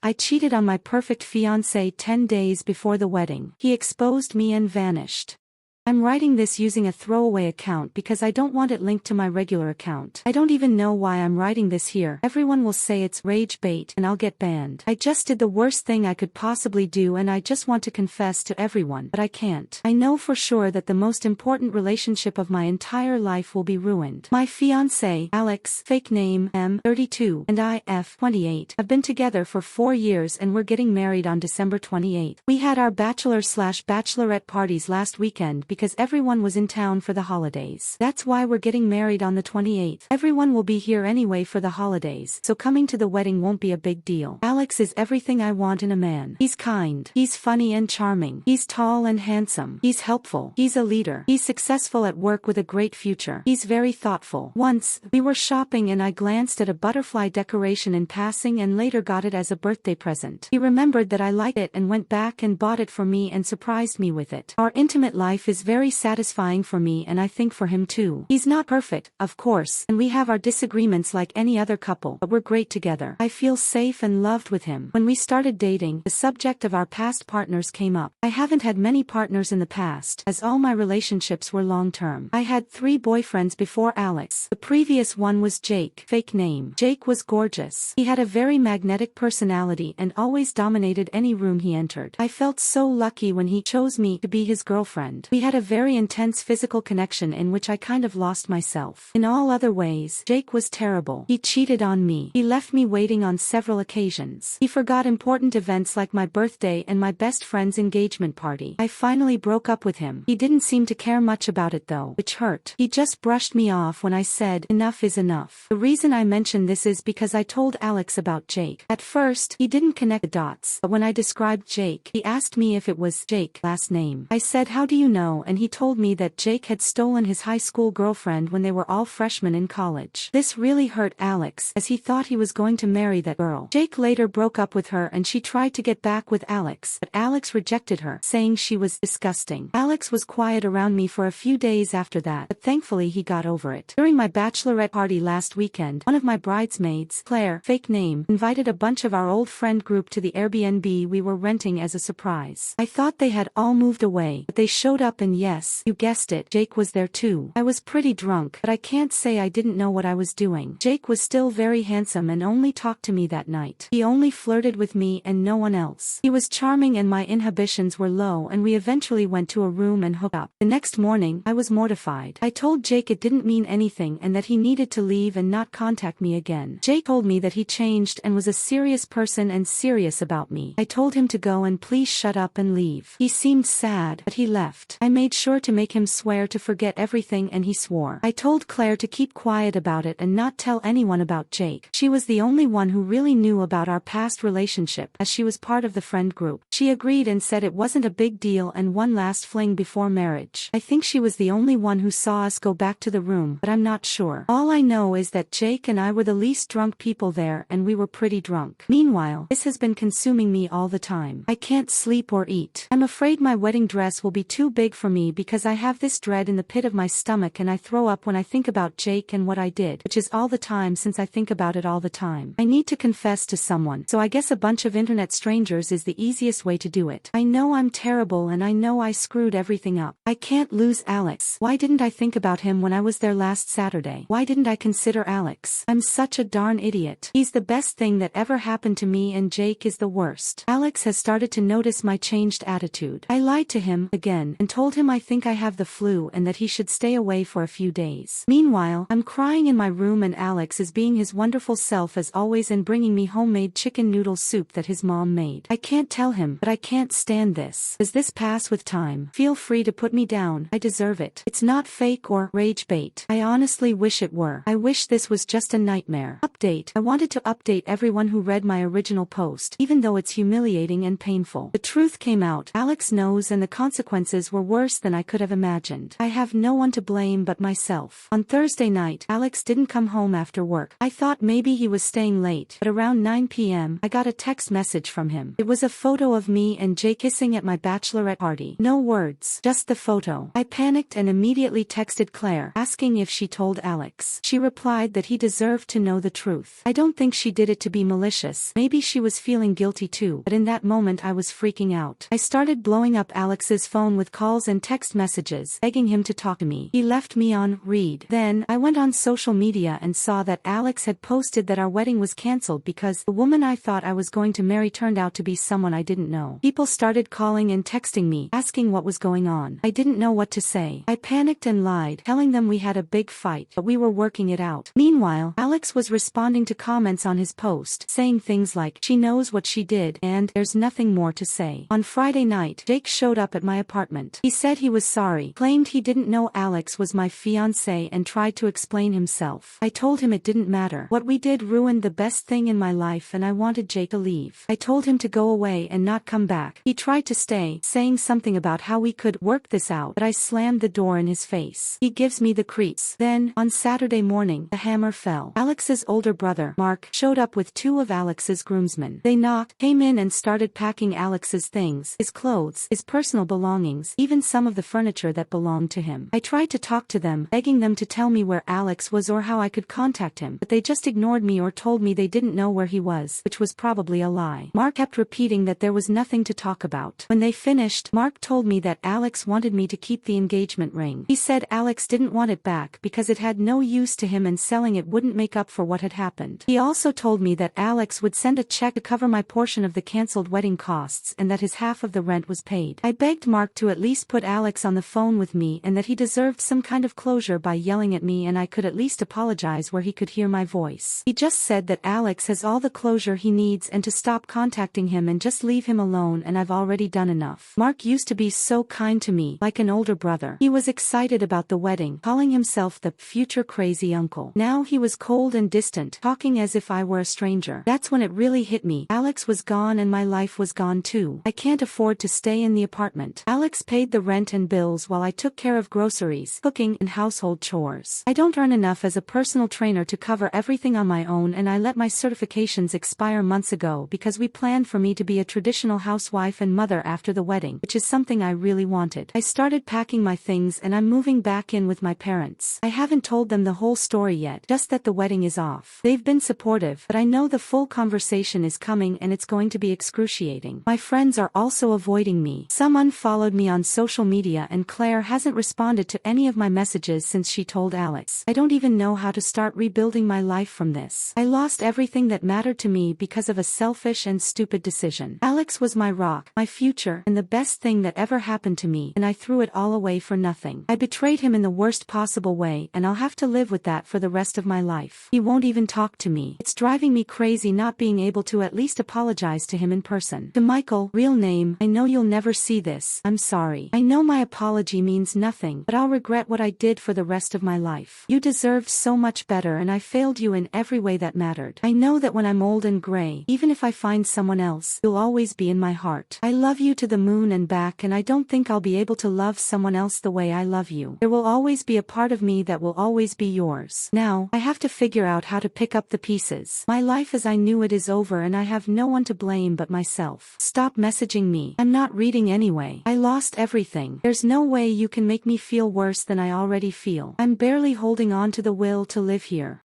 I cheated on my perfect fiancé 10 days before the wedding. He exposed me and vanished. I'm writing this using a throwaway account because I don't want it linked to my regular account. I don't even know why I'm writing this here. Everyone will say it's rage bait and I'll get banned. I just did the worst thing I could possibly do and I just want to confess to everyone, but I can't. I know for sure that the most important relationship of my entire life will be ruined. My fiancé, Alex, fake name M, 32, and I, F, 28, have been together for 4 years and we're getting married on December 28th. We had our bachelor/bachelorette parties last weekend because everyone was in town for the holidays. That's why we're getting married on the 28th. Everyone will be here anyway for the holidays, so coming to the wedding won't be a big deal. Alex is everything I want in a man. He's kind. He's funny and charming. He's tall and handsome. He's helpful. He's a leader. He's successful at work with a great future. He's very thoughtful. Once, we were shopping and I glanced at a butterfly decoration in passing and later got it as a birthday present. He remembered that I liked it and went back and bought it for me and surprised me with it. Our intimate life is very satisfying for me and I think for him too. He's not perfect, of course, and we have our disagreements like any other couple, but we're great together. I feel safe and loved with him. When we started dating, the subject of our past partners came up. I haven't had many partners in the past, as all my relationships were long-term. I had 3 boyfriends before Alex. The previous one was Jake, fake name. Jake was gorgeous. He had a very magnetic personality and always dominated any room he entered. I felt so lucky when he chose me to be his girlfriend. We had a very intense physical connection in which I kind of lost myself. In all other ways, Jake was terrible. He cheated on me. He left me waiting on several occasions. He forgot important events like my birthday and my best friend's engagement party. I finally broke up with him. He didn't seem to care much about it though, which hurt. He just brushed me off when I said, enough is enough. The reason I mention this is because I told Alex about Jake. At first, he didn't connect the dots, but when I described Jake, he asked me if it was Jake, last name. I said, how do you know? And he told me that Jake had stolen his high school girlfriend when they were all freshmen in college. This really hurt Alex, as he thought he was going to marry that girl. Jake later broke up with her and she tried to get back with Alex, but Alex rejected her, saying she was disgusting. Alex was quiet around me for a few days after that, but thankfully he got over it. During my bachelorette party last weekend, one of my bridesmaids, Claire, fake name, invited a bunch of our old friend group to the Airbnb we were renting as a surprise. I thought they had all moved away, but they showed up and yes, you guessed it, Jake was there too. I was pretty drunk, but I can't say I didn't know what I was doing. Jake was still very handsome and only talked to me that night. He only flirted with me and no one else. He was charming and my inhibitions were low and we eventually went to a room and hooked up. The next morning, I was mortified. I told Jake it didn't mean anything and that he needed to leave and not contact me again. Jake told me that he changed and was a serious person and serious about me. I told him to go and please shut up and leave. He seemed sad, but he left. I made sure to make him swear to forget everything and he swore. I told Claire to keep quiet about it and not tell anyone about Jake. She was the only one who really knew about our past relationship, as she was part of the friend group. She agreed and said it wasn't a big deal and one last fling before marriage. I think she was the only one who saw us go back to the room, but I'm not sure. All I know is that Jake and I were the least drunk people there and we were pretty drunk. Meanwhile, this has been consuming me all the time. I can't sleep or eat. I'm afraid my wedding dress will be too big for me because I have this dread in the pit of my stomach and I throw up when I think about Jake and what I did, which is all the time since I think about it all the time. I need to confess to someone, so I guess a bunch of internet strangers is the easiest way to do it. I know I'm terrible and I know I screwed everything up. I can't lose Alex. Why didn't I think about him when I was there last Saturday? Why didn't I consider Alex? I'm such a darn idiot. He's the best thing that ever happened to me and Jake is the worst. Alex has started to notice my changed attitude. I lied to him, again, and told him I think I have the flu and that he should stay away for a few days. Meanwhile, I'm crying in my room and Alex is being his wonderful self as always and bringing me homemade chicken noodle soup that his mom made. I can't tell him, but I can't stand this. Does this pass with time? Feel free to put me down. I deserve it. It's not fake or rage bait. I honestly wish it were. I wish this was just a nightmare. Update. I wanted to update everyone who read my original post, even though it's humiliating and painful. The truth came out. Alex knows and the consequences were worse worse than I could have imagined. I have no one to blame but myself. On Thursday night, Alex didn't come home after work. I thought maybe he was staying late, but around 9 p.m., I got a text message from him. It was a photo of me and Jay kissing at my bachelorette party. No words, just the photo. I panicked and immediately texted Claire, asking if she told Alex. She replied that he deserved to know the truth. I don't think she did it to be malicious. Maybe she was feeling guilty too, but in that moment I was freaking out. I started blowing up Alex's phone with calls and text messages, begging him to talk to me. He left me on read. Then, I went on social media and saw that Alex had posted that our wedding was cancelled because the woman I thought I was going to marry turned out to be someone I didn't know. People started calling and texting me, asking what was going on. I didn't know what to say. I panicked and lied, telling them we had a big fight, but we were working it out. Meanwhile, Alex was responding to comments on his post, saying things like, "She knows what she did," and "There's nothing more to say." On Friday night, Jake showed up at my apartment. He said he was sorry, claimed he didn't know Alex was my fiancé, and tried to explain himself. I told him it didn't matter. What we did ruined the best thing in my life and I wanted Jake to leave. I told him to go away and not come back. He tried to stay, saying something about how we could work this out, but I slammed the door in his face. He gives me the creeps. Then, on Saturday morning, the hammer fell. Alex's older brother, Mark, showed up with two of Alex's groomsmen. They knocked, came in and started packing Alex's things, his clothes, his personal belongings, even some of the furniture that belonged to him. I tried to talk to them, begging them to tell me where Alex was or how I could contact him, but they just ignored me or told me they didn't know where he was, which was probably a lie. Mark kept repeating that there was nothing to talk about. When they finished, Mark told me that Alex wanted me to keep the engagement ring. He said Alex didn't want it back because it had no use to him and selling it wouldn't make up for what had happened. He also told me that Alex would send a check to cover my portion of the cancelled wedding costs and that his half of the rent was paid. I begged Mark to at least put Alex on the phone with me and that he deserved some kind of closure by yelling at me and I could at least apologize where he could hear my voice. He just said that Alex has all the closure he needs and to stop contacting him and just leave him alone, and I've already done enough. Mark used to be so kind to me, like an older brother. He was excited about the wedding, calling himself the future crazy uncle. Now he was cold and distant, talking as if I were a stranger. That's when it really hit me. Alex was gone and my life was gone too. I can't afford to stay in the apartment. Alex paid the rent and bills while I took care of groceries, cooking, and household chores. I don't earn enough as a personal trainer to cover everything on my own, and I let my certifications expire months ago because we planned for me to be a traditional housewife and mother after the wedding, which is something I really wanted. I started packing my things and I'm moving back in with my parents. I haven't told them the whole story yet, just that the wedding is off. They've been supportive, but I know the full conversation is coming and it's going to be excruciating. My friends are also avoiding me. Some unfollowed me on social media and Claire hasn't responded to any of my messages since she told Alex. I don't even know how to start rebuilding my life from this. I lost everything that mattered to me because of a selfish and stupid decision. Alex was my rock, my future, and the best thing that ever happened to me, and I threw it all away for nothing. I betrayed him in the worst possible way, and I'll have to live with that for the rest of my life. He won't even talk to me. It's driving me crazy not being able to at least apologize to him in person. To Michael, real name, I know you'll never see this. I'm sorry. I know my apology means nothing, but I'll regret what I did for the rest of my life. You deserved so much better and I failed you in every way that mattered. I know that when I'm old and gray, even if I find someone else, you'll always be in my heart. I love you to the moon and back, and I don't think I'll be able to love someone else the way I love you. There will always be a part of me that will always be yours. Now, I have to figure out how to pick up the pieces. My life as I knew it is over and I have no one to blame but myself. Stop messaging me. I'm not reading anyway. I lost everything. There's no way you can make me feel worse than I already feel. I'm barely holding on to the will to live here.